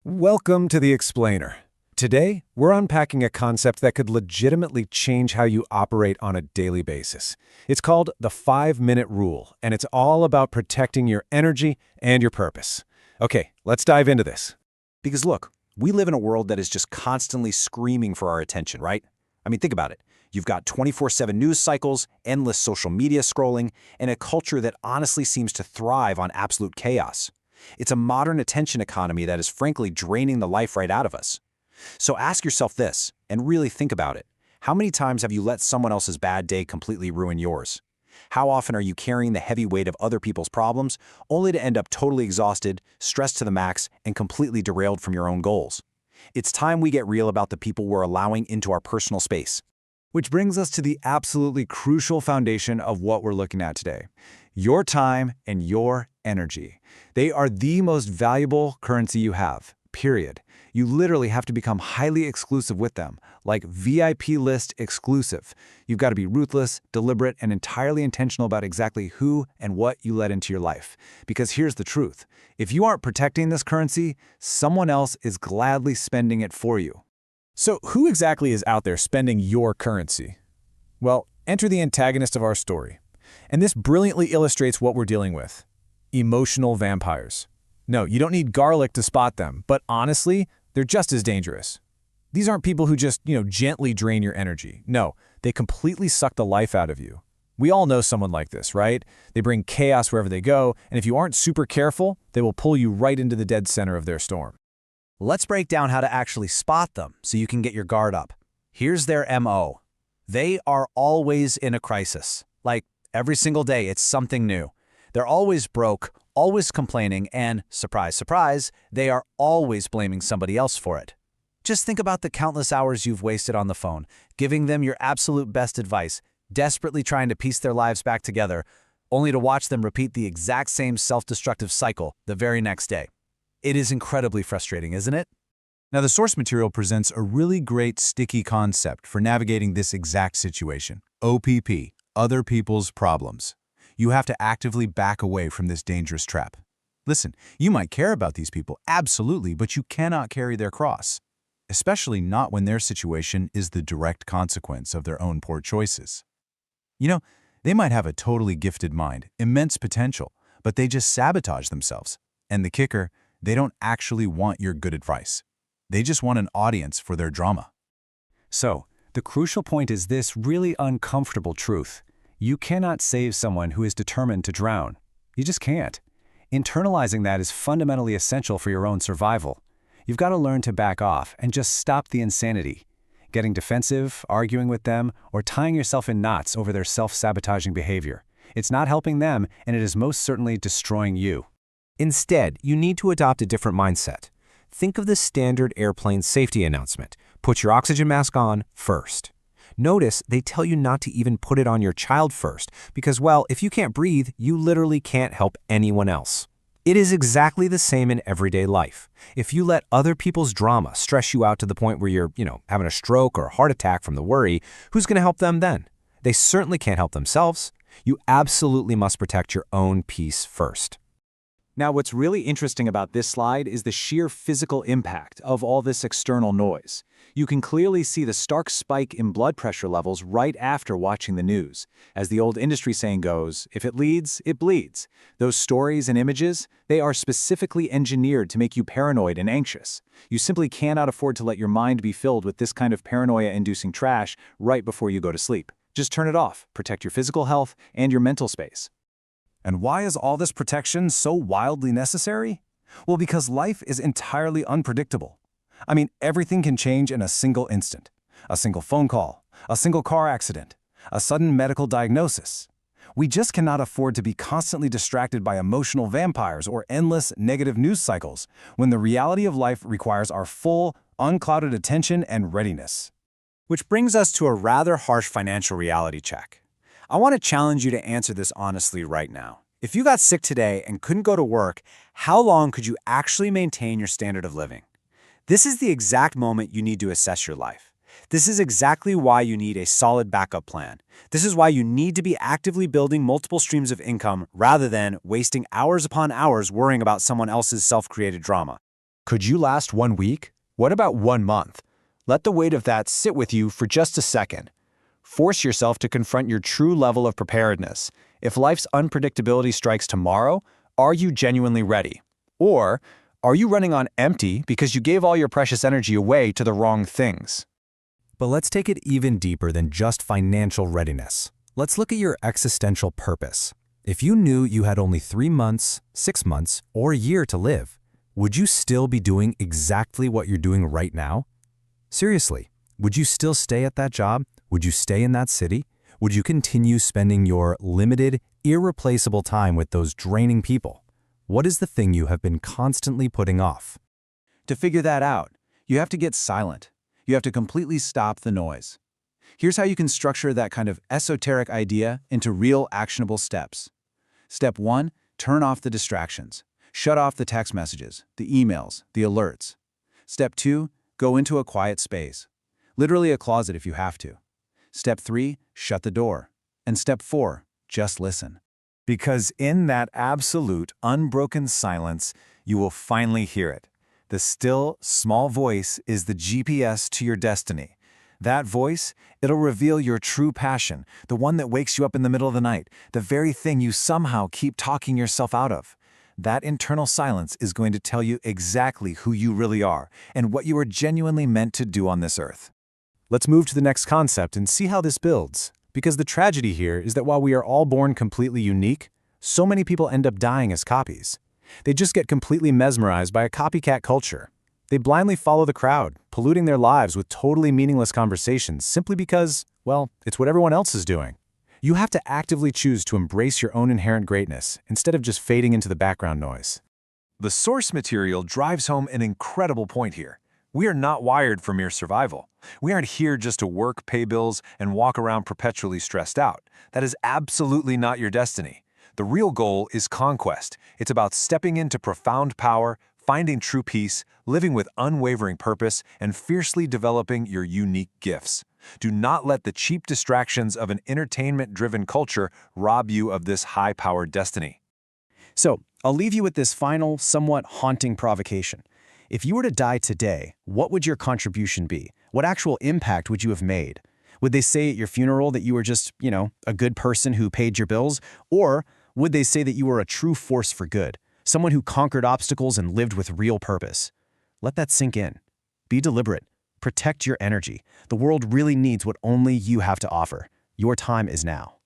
Welcome to The Explainer. Today, we're unpacking a concept that could legitimately change how you operate on a daily basis. It's called the 5-minute rule, and it's all about protecting your energy and your purpose. Okay, let's dive into this. Because look, we live in a world that is just constantly screaming for our attention, right? I mean, think about it. You've got 24/7 news cycles, endless social media scrolling, and a culture that honestly seems to thrive on absolute chaos. It's a modern attention economy that is frankly draining the life right out of us. So ask yourself this, and really think about it. How many times have you let someone else's bad day completely ruin yours? How often are you carrying the heavy weight of other people's problems, only to end up totally exhausted, stressed to the max, and completely derailed from your own goals? It's time we get real about the people we're allowing into our personal space. Which brings us to the absolutely crucial foundation of what we're looking at today. Your time and your energy. They are the most valuable currency you have, period. You literally have to become highly exclusive with them, like VIP list exclusive. You've got to be ruthless, deliberate, and entirely intentional about exactly who and what you let into your life. Because here's the truth. If you aren't protecting this currency, someone else is gladly spending it for you. So who exactly is out there spending your currency? Well, enter the antagonist of our story. And this brilliantly illustrates what we're dealing with. Emotional vampires. No, you don't need garlic to spot them, but honestly, they're just as dangerous. These aren't people who just, gently drain your energy. No, they completely suck the life out of you. We all know someone like this, right? They bring chaos wherever they go, and if you aren't super careful, they will pull you right into the dead center of their storm. Let's break down how to actually spot them so you can get your guard up. Here's their MO. They are always in a crisis. Like, every single day, it's something new. They're always broke, always complaining, and, surprise, surprise, they are always blaming somebody else for it. Just think about the countless hours you've wasted on the phone, giving them your absolute best advice, desperately trying to piece their lives back together, only to watch them repeat the exact same self-destructive cycle the very next day. It is incredibly frustrating, isn't it? Now, the source material presents a really great sticky concept for navigating this exact situation. OPP, other people's problems. You have to actively back away from this dangerous trap. Listen, you might care about these people, absolutely, but you cannot carry their cross. Especially not when their situation is the direct consequence of their own poor choices. They might have a totally gifted mind, immense potential, but they just sabotage themselves. And the kicker, they don't actually want your good advice. They just want an audience for their drama. So, the crucial point is this really uncomfortable truth. You cannot save someone who is determined to drown. You just can't. Internalizing that is fundamentally essential for your own survival. You've got to learn to back off and just stop the insanity. Getting defensive, arguing with them, or tying yourself in knots over their self-sabotaging behavior. It's not helping them, and it is most certainly destroying you. Instead, you need to adopt a different mindset. Think of the standard airplane safety announcement. Put your oxygen mask on first. Notice they tell you not to even put it on your child first because, well, if you can't breathe, you literally can't help anyone else. It is exactly the same in everyday life. If you let other people's drama stress you out to the point where you're, having a stroke or a heart attack from the worry, who's going to help them then? They certainly can't help themselves. You absolutely must protect your own peace first. Now, what's really interesting about this slide is the sheer physical impact of all this external noise. You can clearly see the stark spike in blood pressure levels right after watching the news. As the old industry saying goes, if it leads, it bleeds. Those stories and images, they are specifically engineered to make you paranoid and anxious. You simply cannot afford to let your mind be filled with this kind of paranoia-inducing trash right before you go to sleep. Just turn it off, protect your physical health and your mental space. And why is all this protection so wildly necessary? Well, because life is entirely unpredictable. I mean, everything can change in a single instant. A single phone call, a single car accident, a sudden medical diagnosis. We just cannot afford to be constantly distracted by emotional vampires or endless negative news cycles when the reality of life requires our full, unclouded attention and readiness. Which brings us to a rather harsh financial reality check. I want to challenge you to answer this honestly right now. If you got sick today and couldn't go to work, how long could you actually maintain your standard of living? This is the exact moment you need to assess your life. This is exactly why you need a solid backup plan. This is why you need to be actively building multiple streams of income rather than wasting hours upon hours worrying about someone else's self-created drama. Could you last 1 week? What about 1 month? Let the weight of that sit with you for just a second. Force yourself to confront your true level of preparedness. If life's unpredictability strikes tomorrow, are you genuinely ready? Or are you running on empty because you gave all your precious energy away to the wrong things? But let's take it even deeper than just financial readiness. Let's look at your existential purpose. If you knew you had only 3 months, 6 months, or a year to live, would you still be doing exactly what you're doing right now? Seriously, would you still stay at that job? Would you stay in that city? Would you continue spending your limited, irreplaceable time with those draining people? What is the thing you have been constantly putting off? To figure that out, you have to get silent. You have to completely stop the noise. Here's how you can structure that kind of esoteric idea into real actionable steps. Step 1, turn off the distractions. Shut off the text messages, the emails, the alerts. Step 2, go into a quiet space. Literally a closet if you have to. Step 3, shut the door. And step 4, just listen. Because in that absolute, unbroken silence, you will finally hear it. The still, small voice is the GPS to your destiny. That voice, it'll reveal your true passion, the one that wakes you up in the middle of the night, the very thing you somehow keep talking yourself out of. That internal silence is going to tell you exactly who you really are and what you are genuinely meant to do on this earth. Let's move to the next concept and see how this builds. Because the tragedy here is that while we are all born completely unique, so many people end up dying as copies. They just get completely mesmerized by a copycat culture. They blindly follow the crowd, polluting their lives with totally meaningless conversations simply because, well, it's what everyone else is doing. You have to actively choose to embrace your own inherent greatness instead of just fading into the background noise. The source material drives home an incredible point here. We are not wired for mere survival. We aren't here just to work, pay bills, and walk around perpetually stressed out. That is absolutely not your destiny. The real goal is conquest. It's about stepping into profound power, finding true peace, living with unwavering purpose, and fiercely developing your unique gifts. Do not let the cheap distractions of an entertainment-driven culture rob you of this high-powered destiny. So, I'll leave you with this final, somewhat haunting provocation. If you were to die today, what would your contribution be? What actual impact would you have made? Would they say at your funeral that you were just, a good person who paid your bills? Or would they say that you were a true force for good, someone who conquered obstacles and lived with real purpose? Let that sink in. Be deliberate. Protect your energy. The world really needs what only you have to offer. Your time is now.